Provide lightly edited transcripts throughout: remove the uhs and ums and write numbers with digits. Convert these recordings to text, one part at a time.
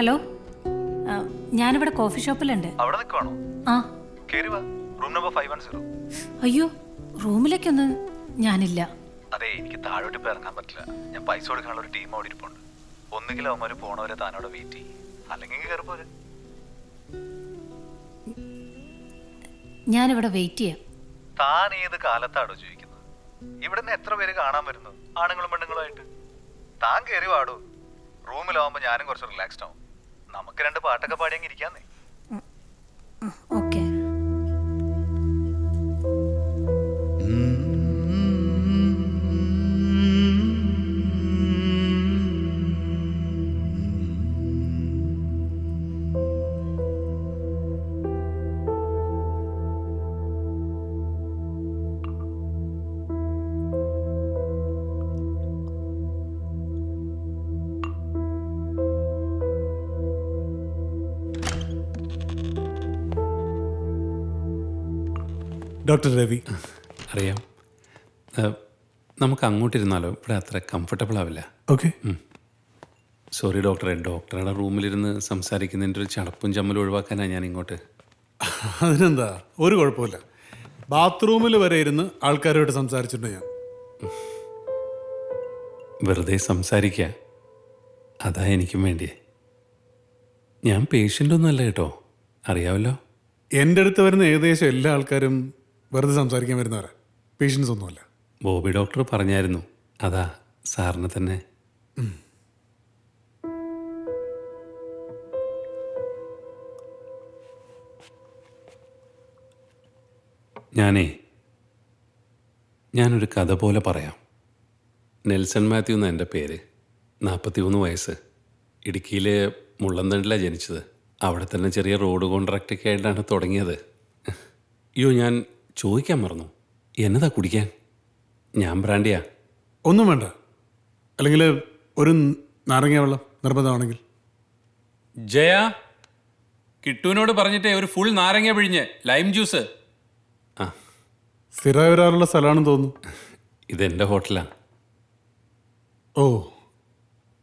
Hello, ഞാനിവിടെ coffee ഷോപ്പിലുണ്ട്. അവിടെ നിൽക്കുവാണോ? ആ, കേറി വാ. Room number 510. അയ്യോ, റൂമിലേക്കൊന്നും ഞാനില്ല. അതെ, എനിക്ക് താഴോട്ട് ഇപ്പം ഇറങ്ങാൻ പറ്റില്ല. ഞാൻ പൈസ കൊടുക്കാനുള്ള ഒരു ടീം അവിടെ ഇരിപ്പുണ്ട്. ഒന്നുകിൽ അവന്മാർ പോണവരെ താനോടെ വെയിറ്റ് ചെയ്യും, അല്ലെങ്കിൽ കയറി പോരെ. ഞാനിവിടെ വെയിറ്റ് ചെയ്യാം. താൻ ഏത് കാലത്താണോ ചോദിക്കുന്നത്? ഇവിടെ നിന്ന് എത്ര പേര് കാണാൻ വരുന്നു, ആണുങ്ങളും പെണ്ണുങ്ങളുമായിട്ട്? താൻ കയറി വാടൂ. റൂമിലാവുമ്പോൾ ഞാനും കുറച്ച് റിലാക്സ്ഡ് ആവും. നമുക്ക് 2 പാട്ടൊക്കെ പാടി അങ്ങ് ഇരിക്കാന്നേ. ഓക്കെ. ഡോക്ടർ രവി. അറിയാം. നമുക്ക് അങ്ങോട്ടിരുന്നാലോ? ഇവിടെ അത്ര കംഫർട്ടബിൾ ആവില്ല. ഓക്കെ. സോറി ഡോക്ടറെ, ഡോക്ടറുടെ റൂമിലിരുന്ന് സംസാരിക്കുന്നതിൻ്റെ ഒരു ചടപ്പും ചമ്മലും ഒഴിവാക്കാനാണ് ഞാൻ ഇങ്ങോട്ട്. അതിനെന്താ, ഒരു കുഴപ്പമില്ല. ബാത്റൂമിൽ വരെ ഇരുന്ന് ആൾക്കാരുമായിട്ട് സംസാരിച്ചിട്ടുണ്ട് ഞാൻ. വെറുതെ സംസാരിക്കുക, അതാ എനിക്കും വേണ്ടിയേ. ഞാൻ പേഷ്യൻ്റൊന്നുമല്ല കേട്ടോ, അറിയാമല്ലോ. എൻ്റെ അടുത്ത് വരുന്ന ഏകദേശം എല്ലാ ആൾക്കാരും വെറുതെ സംസാരിക്കാൻ വരുന്നവരാ, പേഷ്യൻസ് ഒന്നുമല്ല. ബോബി ഡോക്ടർ പറഞ്ഞായിരുന്നു, അതാ സാറിന് തന്നെ. ഞാനൊരു കഥ പോലെ പറയാം. നെൽസൺ മാത്യു എന്ന എൻ്റെ പേര്. 41 വയസ്സ്. ഇടുക്കിയിലെ മുള്ളന്തണ്ടിലാണ് ജനിച്ചത്. അവിടെ തന്നെ ചെറിയ റോഡ് കോൺട്രാക്റ്റൊക്കെ ആയിട്ടാണ് തുടങ്ങിയത്. അയ്യോ, ഞാൻ ചോദിക്കാൻ മറന്നു, എന്നതാ കുടിക്കാൻ? ഞാൻ ബ്രാൻഡിയാ. ഒന്നും വേണ്ട, അല്ലെങ്കിൽ ഒരു നാരങ്ങ വെള്ളം നിർബന്ധമാണെങ്കിൽ. ജയ, കിട്ടുവിനോട് പറഞ്ഞിട്ടേ ഒരു ഫുൾ നാരങ്ങ പിഴിഞ്ഞ് ലൈം ജ്യൂസ്. ആ, സ്ഥിരമായി വരാറുള്ള സ്ഥലമാണെന്ന് തോന്നുന്നു. ഇതെൻ്റെ ഹോട്ടലാണ്. ഓ,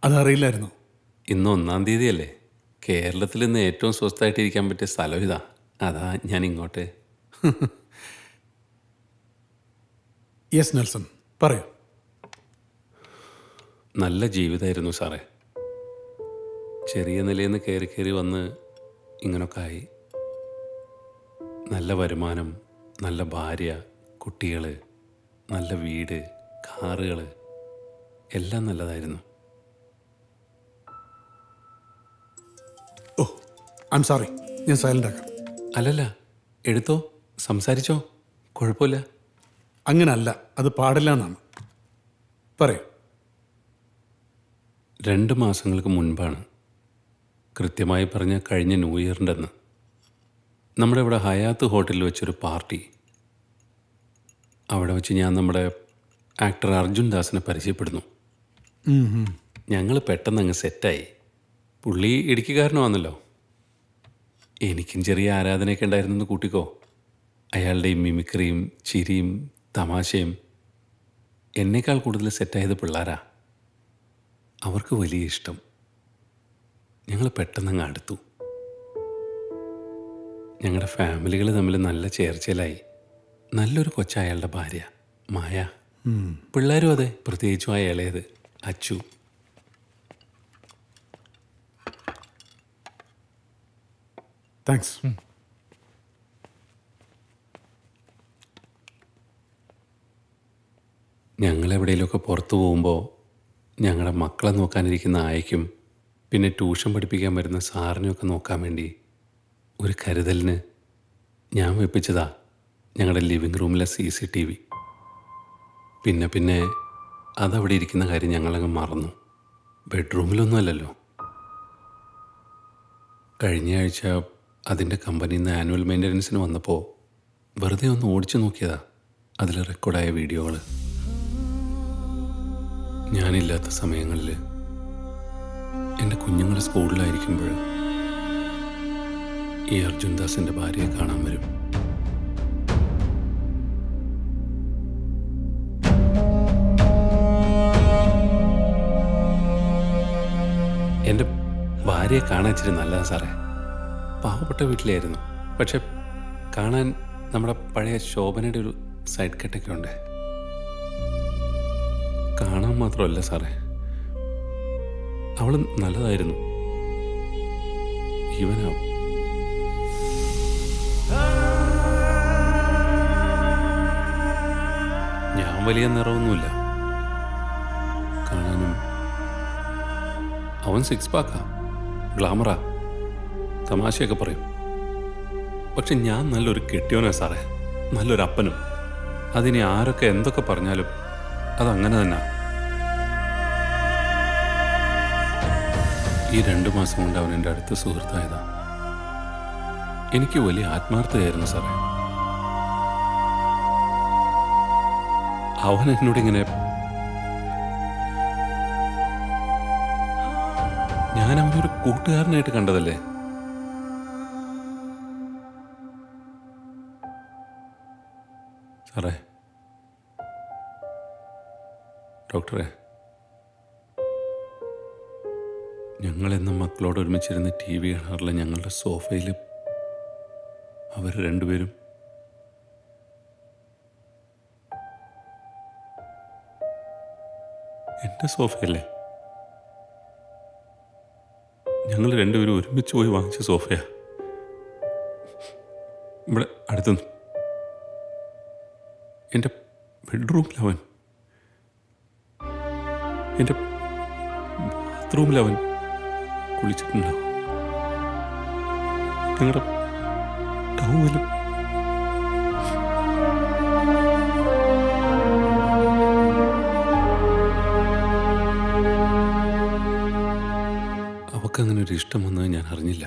അതറിയില്ലായിരുന്നു. ഇന്ന് 1-ാം തീയതിയല്ലേ? കേരളത്തിൽ ഇന്ന് ഏറ്റവും സ്വസ്ഥമായിട്ടിരിക്കാൻ പറ്റിയ സ്ഥലം ഇതാ. അതാ ഞാൻ ഇങ്ങോട്ട്. യെസ് നെൽസൺ, പറയൂ. നല്ല ജീവിതമായിരുന്നു സാറേ. ചെറിയ നിലയിൽ നിന്ന് കയറി കയറി വന്ന് ഇങ്ങനൊക്കെ ആയി. നല്ല വരുമാനം, നല്ല ഭാര്യ, കുട്ടികൾ, നല്ല വീട്, കാറുകൾ, എല്ലാം നല്ലതായിരുന്നു. ഓ, ഐ എം സോറി, ഞാൻ സൈലൻ്റ് ആക്കാം. അല്ലല്ല, എടുത്തോ, സംസാരിച്ചോ, കുഴപ്പമില്ല. അങ്ങനല്ല, അത് പാടില്ല എന്നാണ്. പറയൂ. 2 മാസങ്ങൾക്ക് മുൻപാണ്, കൃത്യമായി പറഞ്ഞ കഴിഞ്ഞ ന്യൂ ഇയറിൻ്റെ അന്ന്, നമ്മുടെ ഇവിടെ ഹയാത്ത് ഹോട്ടലിൽ വെച്ചൊരു പാർട്ടി. അവിടെ വെച്ച് ഞാൻ നമ്മുടെ ആക്ടർ അർജുൻ ദാസിനെ പരിചയപ്പെടുന്നു. ഞങ്ങൾ പെട്ടെന്ന് അങ്ങ് സെറ്റായി. പുള്ളി ഇടുക്കിക്കാരനുമാണല്ലോ. എനിക്കും ചെറിയ ആരാധനയൊക്കെ ഉണ്ടായിരുന്നെന്ന് കൂട്ടിക്കോ. അയാളുടെ ഈ മിമിക്രിയും ചിരിയും തമാശയും. എന്നേക്കാൾ കൂടുതൽ സെറ്റായത് പിള്ളേരാ. അവർക്ക് വലിയ ഇഷ്ടം. ഞങ്ങൾ പെട്ടെന്നങ്ങ് അടുത്തു. ഞങ്ങളുടെ ഫാമിലികൾ തമ്മിൽ നല്ല ചേർച്ചയിലായി. നല്ലൊരു കൊച്ച അയാളുടെ ഭാര്യ മായ. പിള്ളേരും അതെ, പ്രത്യേകിച്ചും ആ ഇളയത് അച്ചു. താങ്ക്സ്. ഞങ്ങളെവിടെയെങ്കിലുമൊക്കെ പുറത്തു പോകുമ്പോൾ ഞങ്ങളുടെ മക്കളെ നോക്കാനിരിക്കുന്ന ആയയ്ക്കും പിന്നെ ട്യൂഷൻ പഠിപ്പിക്കാൻ വരുന്ന സാറിനെയൊക്കെ നോക്കാൻ വേണ്ടി ഒരു കരുതലിന് ഞാൻ വെപ്പിച്ചതാ ഞങ്ങളുടെ ലിവിങ് റൂമിലെ CCTV. പിന്നെ അതവിടെ ഇരിക്കുന്ന കാര്യം ഞങ്ങളങ്ങ് മറന്നു. ബെഡ്റൂമിലൊന്നും അല്ലല്ലോ. കഴിഞ്ഞ ആഴ്ച അതിൻ്റെ കമ്പനിയിൽ നിന്ന് ആനുവൽ മെയിൻ്റനൻസിന് വന്നപ്പോൾ വെറുതെ ഒന്ന് ഓടിച്ചു നോക്കിയതാ അതിൽ റെക്കോർഡായ വീഡിയോകൾ. ഞാനില്ലാത്ത സമയങ്ങളിൽ എൻ്റെ കുഞ്ഞുങ്ങൾ സ്കൂളിലായിരിക്കുമ്പോൾ ഈ അർജുൻ ദാസിൻ്റെ ഭാര്യയെ കാണാൻ വരും. എൻ്റെ ഭാര്യയെ കാണാൻ ഇച്ചിരി നല്ലതാ സാറേ. പാവപ്പെട്ട വീട്ടിലായിരുന്നു, പക്ഷെ കാണാൻ നമ്മുടെ പഴയ ശോഭനയുടെ ഒരു സൈഡ് കട്ടൊക്കെ ഉണ്ട്. കാണാൻ മാത്രമല്ല സാറേ, അവൾ നല്ലതായിരുന്നു. ഇവനാ ഞാൻ വലിയ നിറവൊന്നുമില്ല കാണാനും. അവൻ സിക്സ് പാക്കാ, ഗ്ലാമറാ, തമാശയൊക്കെ പറയും. പക്ഷെ ഞാൻ നല്ലൊരു കെട്ടിയോനാ സാറേ, നല്ലൊരു അപ്പനും. അതിനി ആരൊക്കെ എന്തൊക്കെ പറഞ്ഞാലും അതങ്ങനെ തന്നെ. ഈ 2 മാസം കൊണ്ട് അവൻ എൻ്റെ അടുത്ത സുഹൃത്തായതാ. എനിക്ക് വലിയ ആത്മാർത്ഥതയായിരുന്നു സാറേ. അവൻ എന്നോടിങ്ങനെ, ഞാൻ അവനൊരു കൂട്ടുകാരനായിട്ട് കണ്ടതല്ലേ. സാറേ, ഡോക്ടറെ, ഞങ്ങളെന്നും മക്കളോട് ഒരുമിച്ചിരുന്ന് TV കാണാറില്ല. ഞങ്ങളുടെ സോഫയിൽ അവർ രണ്ടുപേരും എൻ്റെ സോഫയല്ലേ, ഞങ്ങൾ രണ്ടുപേരും ഒരുമിച്ച് പോയി വാങ്ങിച്ച സോഫയാ. ഇവിടെ അടുത്തുനിന്ന് എൻ്റെ ബെഡ്റൂമിലവൻ, എൻ്റെ ബാത്റൂമിലവൻ കുളിച്ചിട്ടുണ്ടാവും. ഞങ്ങളുടെ ടൗണിലും അവക്കങ്ങനെ ഒരു ഇഷ്ടം വന്നത് ഞാൻ അറിഞ്ഞില്ല.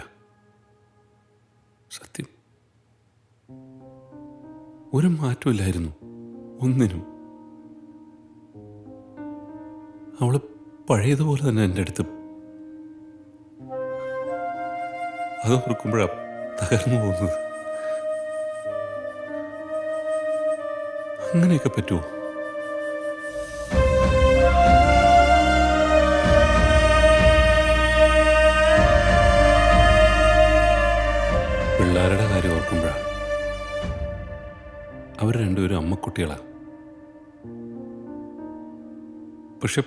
സത്യം, ഒരു മാറ്റമില്ലായിരുന്നു ഒന്നിനും. അവള് പഴയതുപോലെ തന്നെ എൻ്റെ അടുത്ത്. അത് ഓർക്കുമ്പോഴാണ് തകർന്നു പോകുന്നത്. അങ്ങനെയൊക്കെ പറ്റുമോ? പിള്ളേരുടെ കാര്യം ഓർക്കുമ്പോഴാണ്. അവർ രണ്ടുപേരും അമ്മക്കുട്ടികളാണ്. പക്ഷെ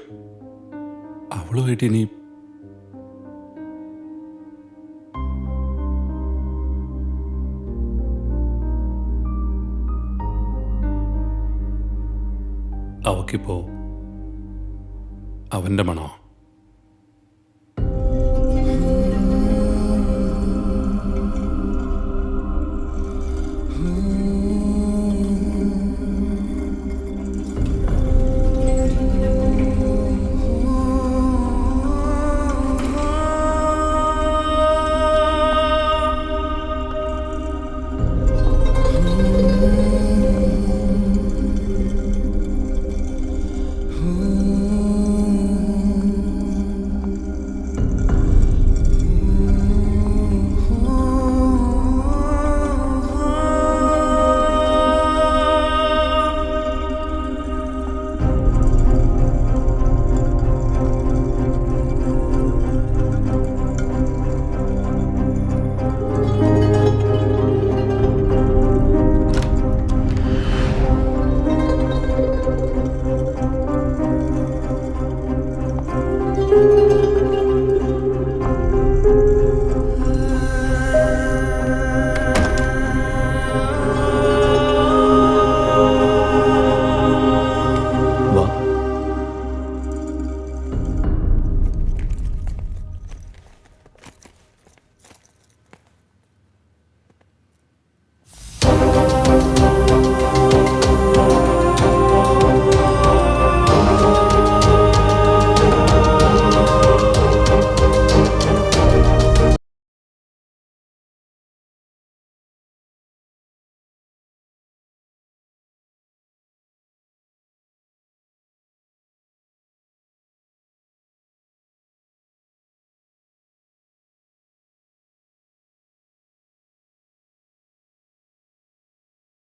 അവളുമായിട്ട് ഇനി അവക്കിപ്പോ അവൻ്റെ മണോ?